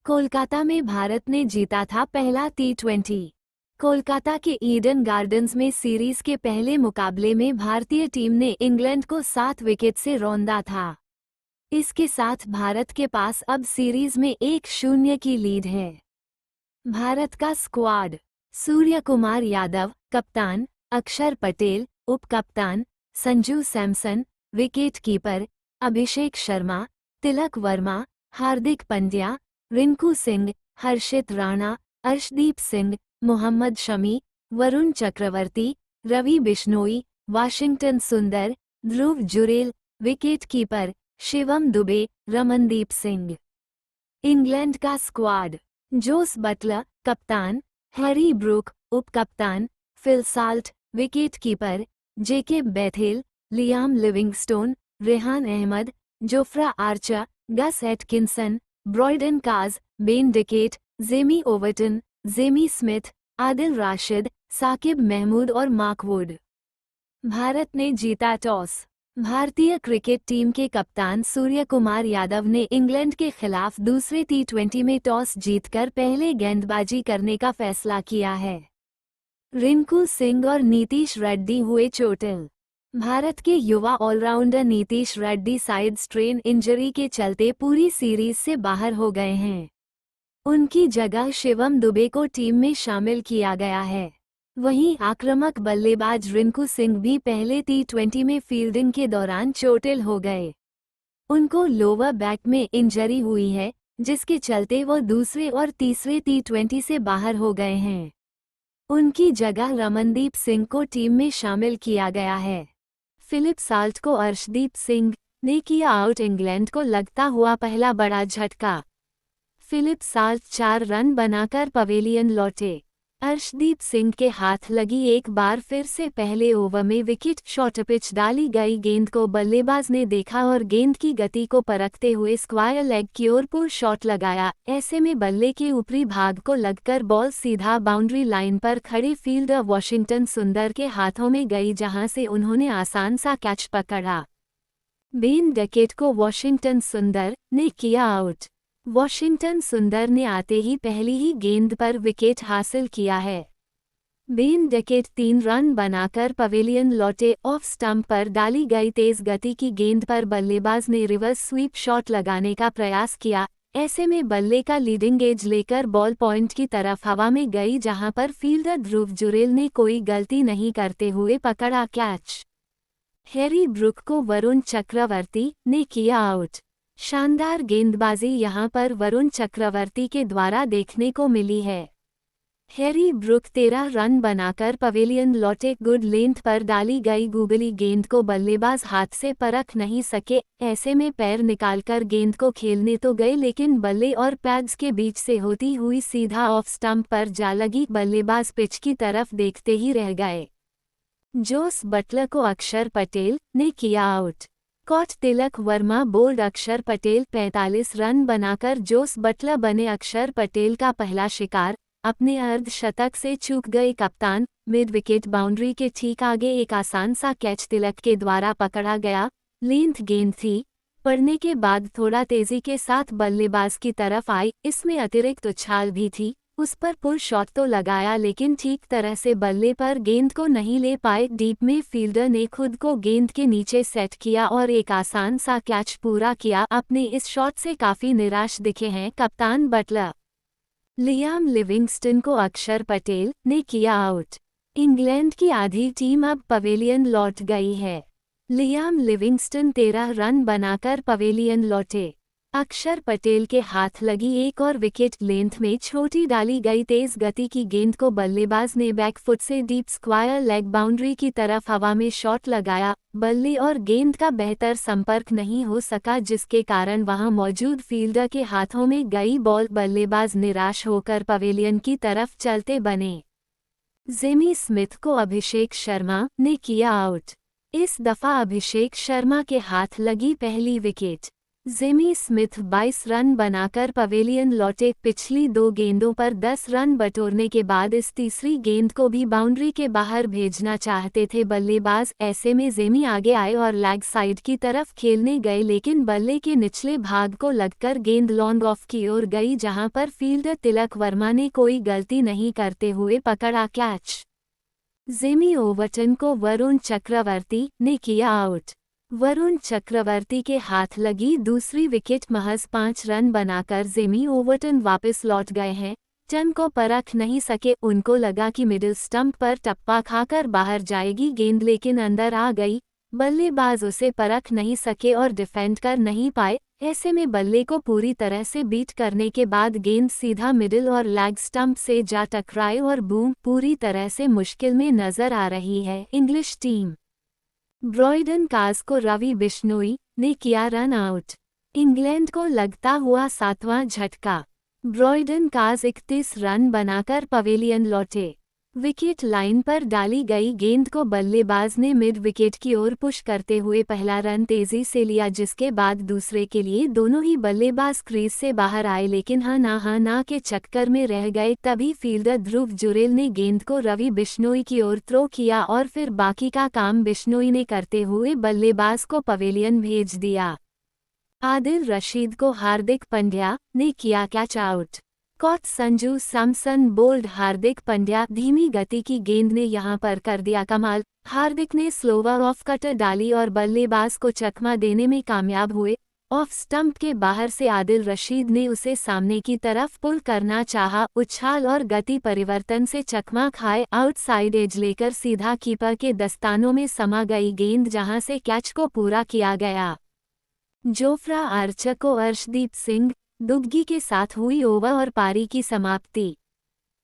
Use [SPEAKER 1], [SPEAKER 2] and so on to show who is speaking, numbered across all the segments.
[SPEAKER 1] कोलकाता में भारत ने जीता था पहला T20। कोलकाता के ईडन गार्डन्स में सीरीज के पहले मुकाबले में भारतीय टीम ने इंग्लैंड को 7 विकेट से रौंदा था। इसके साथ भारत के पास अब सीरीज में 1-0 की लीड है। भारत का स्क्वाड: सूर्य कुमार यादव कप्तान, अक्षर पटेल उप कप्तान, Sanju Samson wicket keeper, Abhishek Sharma, Tilak Varma, Hardik Pandya, Rinku Singh, Harshit Rana, Arshdeep Singh, Mohammed Shami, Varun Chakravarthy, Ravi Bishnoi, Washington Sundar, Dhruv Jurel wicket keeper, Shivam Dube, Ramandeep Singh. England का स्क्वाड: जोस बटलर कप्तान, हैरी ब्रूक उप कप्तान, Phil Salt wicket keeper, Jacob Bethell, Liam Livingstone, Rehan Ahmed, Jofra Archer, Gus Atkinson, Brydon Carse, Ben Duckett, Jamie Overton, Jamie Smith, Adil Rashid, Saqib Mahmood और Mark Wood. Bharat ने जीता toss. भारतीय cricket team के कप्तान सूर्य कुमार यादव ने इंग्लैंड के खिलाफ दूसरे T20 में टॉस जीतकर पहले गेंदबाजी करने का फैसला किया है। रिंकू सिंह और नीतीश रेड्डी हुए चोटिल। भारत के युवा allrounder Nitish Reddy side strain injury के चलते पूरी सीरीज से बाहर हो गए हैं। उनकी जगह शिवम दुबे को टीम में शामिल किया गया है। वहीं आक्रामक बल्लेबाज रिंकू सिंह भी पहले T20 में फील्डिंग के दौरान चोटिल हो गए। उनको लोअर बैक में इंजरी हुई है, जिसके चलते वो दूसरे और तीसरे T20 से बाहर हो गए हैं। उनकी जगह रमनदीप सिंह को टीम में शामिल किया गया है। फिलिप साल्ट को अर्शदीप सिंह ने किया आउट। इंग्लैंड को लगता हुआ पहला बड़ा झटका। फिलिप साल्ट 4 रन बनाकर पवेलियन लौटे। अर्शदीप सिंह के हाथ लगी एक बार फिर से पहले ओवर में विकेट। शॉर्ट पिच डाली गई गेंद को बल्लेबाज ने देखा और गेंद की गति को परखते हुए स्क्वायर लेग की ओर पुल शॉट लगाया। ऐसे में बल्ले के ऊपरी भाग को लगकर बॉल सीधा बाउंड्री लाइन पर खड़े फील्डर वाशिंगटन सुंदर के हाथों में गई, जहां से उन्होंने आसान सा कैच पकड़ा। बेन डिकेट को वाशिंगटन सुंदर ने किया आउट। वाशिंगटन सुंदर ने आते ही पहली ही गेंद पर विकेट हासिल किया है। बेन डिकेट 3 रन बनाकर पवेलियन लौटे। ऑफ स्टंप पर डाली गई तेज गति की गेंद पर बल्लेबाज ने रिवर्स स्वीप शॉट लगाने का प्रयास किया। ऐसे में बल्ले का लीडिंग एज लेकर बॉल पॉइंट की तरफ हवा में गई, जहां पर फील्डर ध्रुव जुरेल ने कोई गलती नहीं करते हुए पकड़ा कैच। हैरी ब्रूक को वरुण चक्रवर्ती ने किया आउट। शानदार गेंदबाजी यहां पर वरुण चक्रवर्ती के द्वारा देखने को मिली है। हैरी ब्रूक 13 रन बनाकर पवेलियन लौटे। गुड लेंथ पर डाली गई गूगली गेंद को बल्लेबाज हाथ से परख नहीं सके। ऐसे में पैर निकालकर गेंद को खेलने तो गए, लेकिन बल्ले और पैड्स के बीच से होती हुई सीधा ऑफ स्टंप पर जा लगी। बल्लेबाज पिच की तरफ देखते ही रह गए। जोस बटलर को अक्षर पटेल ने किया out. Cot Tilak Varma bold. अक्षर पटेल 45 रन बनाकर जोस बटलर बने अक्षर पटेल का पहला शिकार। अपने अर्धशतक से चूक गए कप्तान। मिड विकेट बाउंड्री के ठीक आगे एक आसान सा कैच तिलक के द्वारा पकड़ा गया। लेंथ गेंद थी, पड़ने के बाद थोड़ा तेजी के साथ बल्लेबाज की तरफ आई। इसमें अतिरिक्त उछाल भी थी। उस पर पुल शॉट तो लगाया, लेकिन ठीक तरह से बल्ले पर गेंद को नहीं ले पाए। डीप में फील्डर ने खुद को गेंद के नीचे सेट किया और एक आसान सा कैच पूरा किया। अपने इस शॉट से काफी निराश दिखे हैं कप्तान बटलर। लियाम लिविंगस्टन को अक्षर पटेल ने किया आउट। इंग्लैंड की आधी टीम अब पवेलियन लौट गई है। लियाम लिविंगस्टन 13 रन बनाकर पवेलियन लौटे। अक्षर पटेल के हाथ लगी एक और विकेट। लेंथ में छोटी डाली गई तेज गति की गेंद को बल्लेबाज ने बैकफुट से डीप स्क्वायर लेग बाउंड्री की तरफ हवा में शॉट लगाया। बल्ले और गेंद का बेहतर संपर्क नहीं हो सका, जिसके कारण वहां मौजूद फील्डर के हाथों में गई बॉल। बल्लेबाज निराश होकर पवेलियन की तरफ चलते बने। जेमी स्मिथ को अभिषेक शर्मा ने किया आउट। इस दफा अभिषेक शर्मा के हाथ लगी पहली विकेट। जिमी स्मिथ 22 रन बनाकर पवेलियन लौटे। पिछली 2 गेंदों पर 10 रन बटोरने के बाद इस तीसरी गेंद को भी बाउंड्री के बाहर भेजना चाहते थे बल्लेबाज। ऐसे में जिमी आगे आए और लेग साइड की तरफ खेलने गए, लेकिन बल्ले के निचले भाग को लगकर गेंद लॉन्ग ऑफ की ओर गई, जहां पर फील्डर तिलक वर्मा ने कोई गलती नहीं करते हुए पकड़ा कैच। जिमी ओवरटन को वरुण चक्रवर्ती ने किया आउट। वरुण चक्रवर्ती के हाथ लगी दूसरी विकेट महज 5 रन बनाकर जिमी ओवरटन वापस लौट गए हैं। टन को परख नहीं सके, उनको लगा कि मिडिल स्टंप पर टप्पा खाकर बाहर जाएगी गेंद, लेकिन अंदर आ गई। बल्लेबाज उसे परख नहीं सके और डिफेंड कर नहीं पाए। ऐसे में बल्ले को पूरी तरह से बीट करने के बाद गेंद सीधा मिडिल और लेग स्टंप से जा टकराए और बूम, पूरी तरह से मुश्किल में नजर आ रही है इंग्लिश टीम। ब्रॉयडन काज को रवि बिश्नोई ने किया रन आउट। इंग्लैंड को लगता हुआ 7वां झटका। ब्रॉयडन काज 31 रन बनाकर पवेलियन लौटे। विकेट लाइन पर डाली गई गेंद को बल्लेबाज ने मिड विकेट की ओर पुश करते हुए पहला रन तेजी से लिया, जिसके बाद दूसरे के लिए दोनों ही बल्लेबाज क्रीज से बाहर आए, लेकिन हाँ ना के चक्कर में रह गए। तभी फील्डर ध्रुव जुरेल ने गेंद को रवि बिश्नोई की ओर थ्रो किया और फिर बाकी का काम बिश्नोई ने करते हुए बल्लेबाज को पवेलियन भेज दिया। आदिल रशीद को हार्दिक पंड्या ने किया catch out. Caught Sanju Samson bowled Hardik Pandya. धीमी गति की गेंद ने यहां पर कर दिया कमाल। हार्दिक ने स्लोवर ऑफ कटर डाली और बल्लेबाज को चकमा देने में कामयाब हुए। ऑफ स्टंप के बाहर से आदिल रशीद ने उसे सामने की तरफ पुल करना चाहा। उछाल और गति परिवर्तन से चकमा खाए। आउटसाइड एज लेकर सीधा कीपर के दस्तानों में समा गई गेंद, जहां से कैच को पूरा किया गया। जोफ्रा आर्चर को अर्शदीप सिंह दुग्गी के साथ हुई ओवर और पारी की समाप्ति।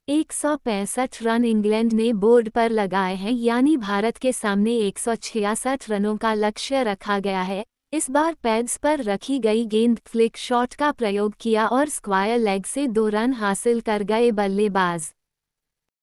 [SPEAKER 1] 165 रन इंग्लैंड ने बोर्ड पर लगाए हैं, यानी भारत के सामने 166 रनों का लक्ष्य रखा गया है। इस बार पैड्स पर रखी गई गेंद फ्लिक शॉट का प्रयोग किया और स्क्वायर लेग से 2 रन हासिल कर गए बल्लेबाज।